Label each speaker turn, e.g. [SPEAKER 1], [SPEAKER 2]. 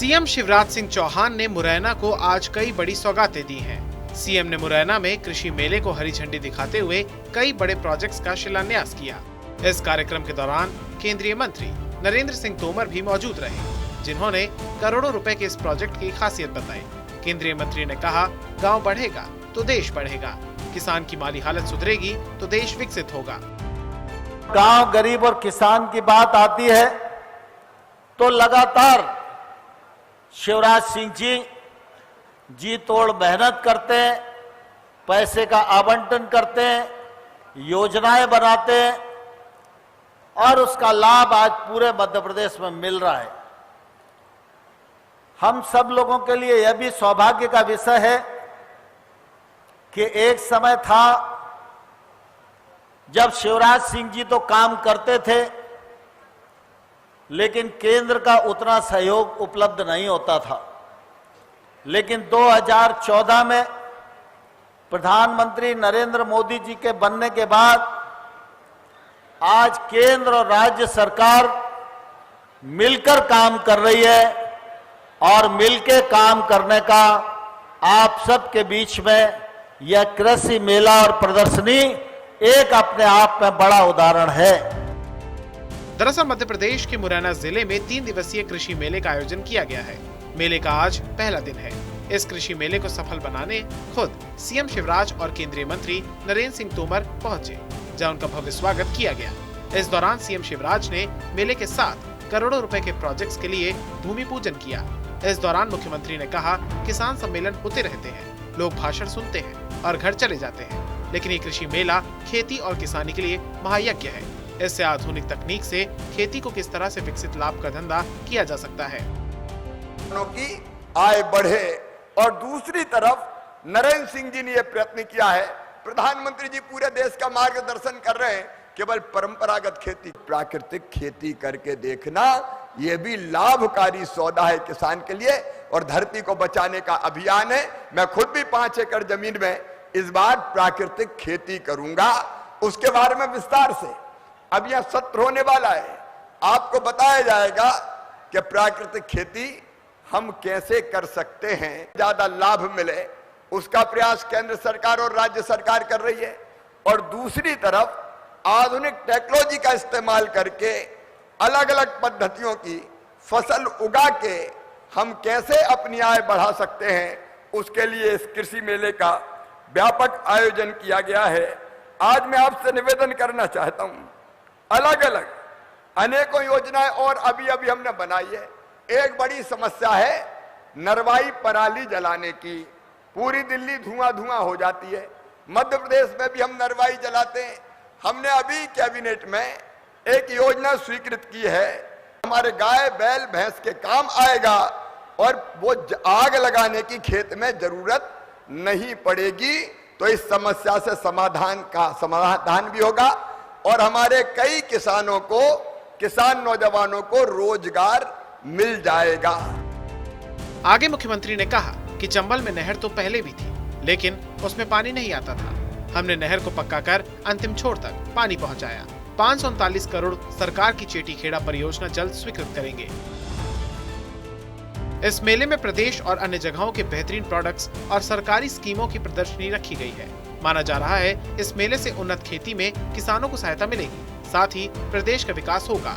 [SPEAKER 1] CM Shivraj Singh Chauhan ने मुरैना को आज कई बड़ी सौगातें दी हैं। सीएम ने मुरैना में कृषि मेले को हरी झंडी दिखाते हुए कई बड़े प्रोजेक्ट्स का शिलान्यास किया। इस कार्यक्रम के दौरान केंद्रीय मंत्री नरेंद्र सिंह तोमर भी मौजूद रहे, जिन्होंने करोड़ों रुपए के इस प्रोजेक्ट की खासियत बताई। केंद्रीय मंत्री ने कहा, गाँव बढ़ेगा तो देश बढ़ेगा, किसान की माली हालत सुधरेगी तो देश विकसित होगा।
[SPEAKER 2] गांव गरीब और किसान की बात आती है तो लगातार शिवराज सिंह जी तोड़ मेहनत करते हैं, पैसे का आवंटन करते हैं, योजनाएं बनाते हैं और उसका लाभ आज पूरे मध्य प्रदेश में मिल रहा है। हम सब लोगों के लिए यह भी सौभाग्य का विषय है कि एक समय था जब शिवराज सिंह जी तो काम करते थे, लेकिन केंद्र का उतना सहयोग उपलब्ध नहीं होता था। लेकिन 2014 में प्रधानमंत्री नरेंद्र मोदी जी के बनने के बाद आज केंद्र और राज्य सरकार मिलकर काम कर रही है और मिलकर काम करने का आप सबके बीच में यह कृषि मेला और प्रदर्शनी एक अपने आप में बड़ा उदाहरण है।
[SPEAKER 1] दरअसल मध्य प्रदेश के मुरैना जिले में 3 दिवसीय कृषि मेले का आयोजन किया गया है। मेले का आज पहला दिन है। इस कृषि मेले को सफल बनाने खुद सीएम शिवराज और केंद्रीय मंत्री नरेंद्र सिंह तोमर पहुंचे, जहां उनका भव्य स्वागत किया गया। इस दौरान सीएम शिवराज ने मेले के साथ करोड़ों रुपए के प्रोजेक्ट्स के लिए भूमि पूजन किया। इस दौरान मुख्यमंत्री ने कहा, किसान सम्मेलन होते रहते हैं, लोग भाषण सुनते हैं और घर चले जाते हैं, लेकिन ये कृषि मेला खेती और किसानी के लिए महायज्ञ है। इससे आधुनिक तकनीक से खेती को किस तरह से विकसित लाभ का धंधा किया जा सकता है।
[SPEAKER 3] की आय बढ़े और दूसरी तरफ नरेंद्र सिंह जी ने यह प्रयत्न किया है, प्रधानमंत्री जी पूरे देश का मार्गदर्शन कर रहे हैं, केवल परंपरागत खेती, प्राकृतिक खेती करके देखना, यह भी लाभकारी सौदा है किसान के लिए और धरती को बचाने का अभियान है। मैं खुद भी 5 एकड़ जमीन में इस बार प्राकृतिक खेती करूंगा, उसके बारे में विस्तार से अब यह सत्र होने वाला है। आपको बताया जाएगा कि प्राकृतिक खेती हम कैसे कर सकते हैं, ज्यादा लाभ मिले, उसका प्रयास केंद्र सरकार और राज्य सरकार कर रही है। और दूसरी तरफ आधुनिक टेक्नोलॉजी का इस्तेमाल करके अलग अलग पद्धतियों की फसल उगा के हम कैसे अपनी आय बढ़ा सकते हैं, उसके लिए इस कृषि मेले का व्यापक आयोजन किया गया है। आज मैं आपसे निवेदन करना चाहता हूं, अलग अलग अनेकों योजनाएं और अभी हमने बनाई है। एक बड़ी समस्या है नरवाई पराली जलाने की, पूरी दिल्ली धुआं धुआं हो जाती है। मध्य प्रदेश में भी हम नरवाई जलाते हैं। हमने अभी कैबिनेट में एक योजना स्वीकृत की है, हमारे गाय बैल भैंस के काम आएगा और वो आग लगाने की खेत में जरूरत नहीं पड़ेगी। तो इस समस्या से समाधान भी होगा और हमारे कई किसानों को, किसान नौजवानों को रोजगार मिल जाएगा।
[SPEAKER 1] आगे मुख्यमंत्री ने कहा कि चंबल में नहर तो पहले भी थी, लेकिन उसमें पानी नहीं आता था। हमने नहर को पक्का कर अंतिम छोर तक पानी पहुंचाया। 539 करोड़ सरकार की चेटीखेड़ा परियोजना जल्द स्वीकृत करेंगे। इस मेले में प्रदेश और अन्य जगहों के बेहतरीन प्रोडक्ट्स और सरकारी स्कीमों की प्रदर्शनी रखी गई है। माना जा रहा है, इस मेले से उन्नत खेती में किसानों को सहायता मिलेगी, साथ ही प्रदेश का विकास होगा।